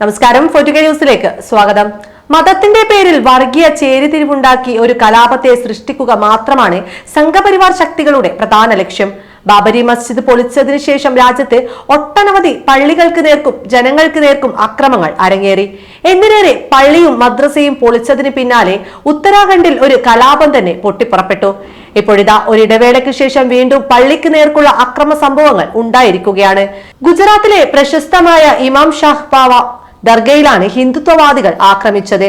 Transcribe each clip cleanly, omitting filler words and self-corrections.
നമസ്കാരം. ഫോർട്ടുഗൽ ന്യൂസിലേക്ക് സ്വാഗതം. മതത്തിന്റെ പേരിൽ വർഗീയ ചേരിതിരിവുണ്ടാക്കി ഒരു കലാപത്തെ സൃഷ്ടിക്കുക മാത്രമാണ് സംഘപരിവാർ ശക്തികളുടെ പ്രധാന ലക്ഷ്യം. ബാബരി മസ്ജിദ് പൊളിച്ചതിനു ശേഷം രാജ്യത്ത് ഒട്ടനവധി പള്ളികൾക്ക് നേർക്കും ജനങ്ങൾക്ക് നേർക്കും അക്രമങ്ങൾ അരങ്ങേറി. എന്തിനേറെ പള്ളിയും മദ്രസയും പൊളിച്ചതിന് പിന്നാലെ ഉത്തരാഖണ്ഡിൽ ഒരു കലാപം തന്നെ പൊട്ടിപ്പുറപ്പെട്ടു. ഇപ്പോഴിതാ ഒരിടവേളയ്ക്ക് ശേഷം വീണ്ടും പള്ളിക്ക് നേർക്കുള്ള അക്രമ സംഭവങ്ങൾ ഉണ്ടായിരിക്കുകയാണ്. ഗുജറാത്തിലെ പ്രശസ്തമായ ഇമാം ഷാഹ് ബാവ ദർഗയിലാണ് ഹിന്ദുത്വവാദികൾ ആക്രമിച്ചത്.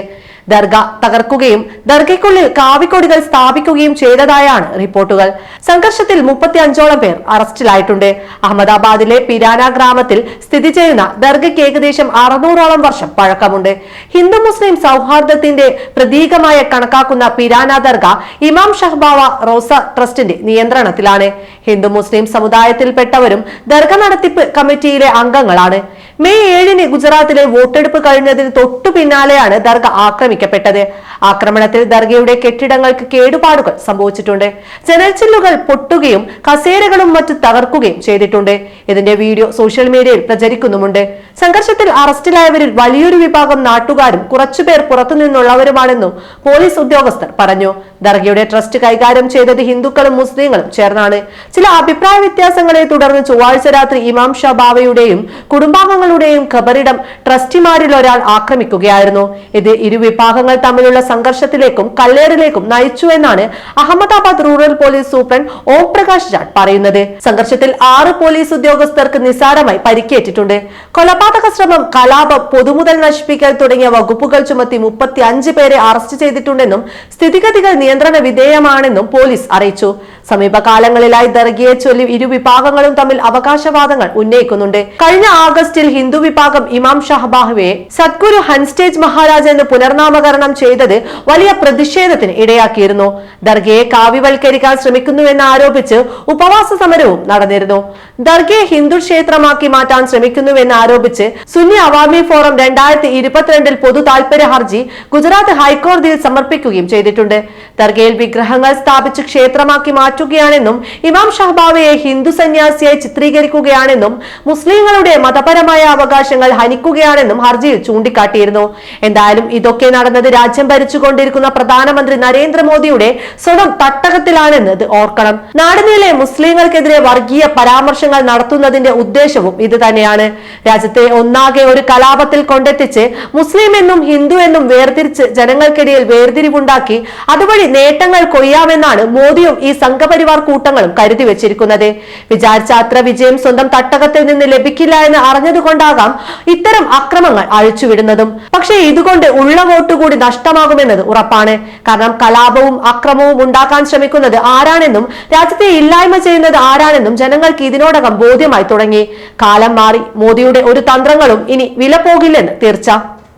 ദർഗ തകർക്കുകയും ദർഗയ്ക്കുള്ളിൽ കാവിക്കൊടികൾ സ്ഥാപിക്കുകയും ചെയ്തതായാണ് റിപ്പോർട്ടുകൾ. സംഘർഷത്തിൽ 35ഓളം പേർ അറസ്റ്റിലായിട്ടുണ്ട്. അഹമ്മദാബാദിലെ പിരാന ഗ്രാമത്തിൽ സ്ഥിതി ചെയ്യുന്ന ദർഗയ്ക്ക് ഏകദേശം 600ഓളം വർഷം പഴക്കമുണ്ട്. ഹിന്ദു മുസ്ലിം സൗഹാർദ്ദത്തിന്റെ പ്രതീകമായ കണക്കാക്കുന്ന പിരാന ദർഗ ഇമാം ഷഹ്ബാവ റോസ ട്രസ്റ്റിന്റെ നിയന്ത്രണത്തിലാണ്. ഹിന്ദു മുസ്ലിം സമുദായത്തിൽപ്പെട്ടവരും ദർഗ നടത്തിപ്പ് കമ്മിറ്റിയിലെ അംഗങ്ങളാണ്. മെയ് 7-ന് ഗുജറാത്തിലെ വോട്ടെടുപ്പ് കഴിഞ്ഞതിന് തൊട്ടു പിന്നാലെയാണ് ദർഗ ആക്രമിക്കപ്പെട്ടത്. ആക്രമണത്തിൽ ദർഗയുടെ കെട്ടിടങ്ങൾക്ക് കേടുപാടുകൾ സംഭവിച്ചിട്ടുണ്ട്. ജനൽച്ചില്ലുകൾ പൊട്ടുകയും കസേരകളും മറ്റും തകർക്കുകയും ചെയ്തിട്ടുണ്ട്. ഇതിന്റെ വീഡിയോ സോഷ്യൽ മീഡിയയിൽ പ്രചരിക്കുന്നുമുണ്ട്. സംഘർഷത്തിൽ അറസ്റ്റിലായവരിൽ വലിയൊരു വിഭാഗം നാട്ടുകാരും കുറച്ചുപേർ പുറത്തുനിന്നുള്ളവരുമാണെന്നും പോലീസ് ഉദ്യോഗസ്ഥർ പറഞ്ഞു. ദർഗയുടെ ട്രസ്റ്റ് കൈകാര്യം ചെയ്തത് ഹിന്ദുക്കളും മുസ്ലിങ്ങളും ചേർന്നാണ്. ചില അഭിപ്രായ വ്യത്യാസങ്ങളെ തുടർന്ന് ചൊവ്വാഴ്ച രാത്രി ഇമാം ഷാ ബാവയുടെയും കുടുംബാംഗങ്ങളുടെയും ഖബറിടം ട്രസ്റ്റിമാരിൽ ഒരാൾ ആക്രമിക്കുകയായിരുന്നു. ഇത് ഇരു വിഭാഗങ്ങൾ തമ്മിലുള്ള സംഘർഷത്തിലേക്കും കല്ലേറിലേക്കും നയിച്ചു എന്നാണ് Ahmedabad rural police superintendent Om Prakash Jat പറയുന്നത്. സംഘർഷത്തിൽ 6 പോലീസ് ഉദ്യോഗസ്ഥർക്ക് നിസ്സാരമായി പരിക്കേറ്റിട്ടുണ്ട്. കൊലപാതക ശ്രമം, കലാപം, പൊതുമുതൽ നശിപ്പിക്കൽ തുടങ്ങിയ വകുപ്പുകൾ ചുമത്തി 35 പേരെ അറസ്റ്റ് ചെയ്തിട്ടുണ്ടെന്നും സ്ഥിതിഗതികൾ നിയന്ത്രണ വിധേയമാണെന്നും പോലീസ് അറിയിച്ചു. സമീപകാലങ്ങളിലായി ദർഗയെ ചൊല്ലി ഇരു വിഭാഗങ്ങളും തമ്മിൽ അവകാശവാദങ്ങൾ ഉന്നയിക്കുന്നുണ്ട്. കഴിഞ്ഞ ആഗസ്റ്റിൽ ഹിന്ദു വിഭാഗം ഇമാം ഷഹ്ബാഹുവെ സദ്ഗുരു ഹൻസ്റ്റേജ് മഹാരാജ് എന്ന് പുനർനാമകരണം ചെയ്തത് വലിയ പ്രതിഷേധത്തിന് ഇടയാക്കിയിരുന്നു. ദർഗയെ കാവ്യവൽക്കരിക്കാൻ ശ്രമിക്കുന്നുവെന്ന് ആരോപിച്ച് ഉപവാസ സമരവും നടന്നിരുന്നു. ദർഗയെ ഹിന്ദു ക്ഷേത്രമാക്കി മാറ്റാൻ ശ്രമിക്കുന്നുവെന്ന് ആരോപിച്ച് സുന്നി അവാമി ഫോറം 2022 പൊതു താൽപര്യ ഹർജി ഗുജറാത്ത് ഹൈക്കോടതിയിൽ സമർപ്പിക്കുകയും ചെയ്തിട്ടുണ്ട്. ദർഗയിൽ വിഗ്രഹങ്ങൾ സ്ഥാപിച്ച് ക്ഷേത്രമാക്കി മാറ്റുകയാണെന്നും ഇമാം ഷഹ്ബാവയെ ഹിന്ദു സന്യാസിയായി ചിത്രീകരിക്കുകയാണെന്നും മുസ്ലിങ്ങളുടെ മതപരമായ അവകാശങ്ങൾ ഹനിക്കുകയാണെന്നും ഹർജിയിൽ ചൂണ്ടിക്കാട്ടിയിരുന്നു. എന്തായാലും ഇതൊക്കെ നടന്നത് രാജ്യം ഭരിച്ചുകൊണ്ടിരിക്കുന്ന പ്രധാനമന്ത്രി നരേന്ദ്രമോദിയുടെ സ്വന്തം തട്ടകത്തിലാണെന്നത് ഓർക്കണം. നാടിനിലെ മുസ്ലിങ്ങൾക്കെതിരെ വർഗീയ പരാമർശങ്ങൾ നടത്തുന്നതിന്റെ ഉദ്ദേശവും ഇത് തന്നെയാണ്. രാജ്യത്തെ ഒന്നാകെ ഒരു കലാപത്തിൽ കൊണ്ടെത്തിച്ച് മുസ്ലിം എന്നും ഹിന്ദു എന്നും വേർതിരിച്ച് ജനങ്ങൾക്കിടയിൽ വേർതിരിവുണ്ടാക്കി അതുവഴി നേട്ടങ്ങൾ കൊയ്യാമെന്നാണ് മോദിയും ഈ സംഘപരിവാർ കൂട്ടങ്ങളും കരുതി വെച്ചിരിക്കുന്നത്. വിചാരിച്ച അത്ര വിജയം സ്വന്തം തട്ടകത്തിൽ നിന്ന് ലഭിക്കില്ല എന്ന് അറിഞ്ഞതുകൊണ്ടാകാം ഇത്തരം അക്രമങ്ങൾ അഴിച്ചുവിടുന്നതും. പക്ഷേ ഇതുകൊണ്ട് ഉള്ള വോട്ട് കൂടി നഷ്ടമാകുമെന്നത് ഉറപ്പാണ്. കാരണം കലാപവും അക്രമവും ഉണ്ടാക്കാൻ ശ്രമിക്കുന്നത് ആരാണെന്നും രാജ്യത്തെ ഇല്ലായ്മ ചെയ്യുന്നത് ആരാണെന്നും ജനങ്ങൾക്ക് ഇതിനോടകം ബോധ്യമായി തുടങ്ങി. കാലം മാറി. മോദിയുടെ ഒരു തന്ത്രങ്ങളും ഇനി വില പോകില്ലെന്ന് തീർച്ച.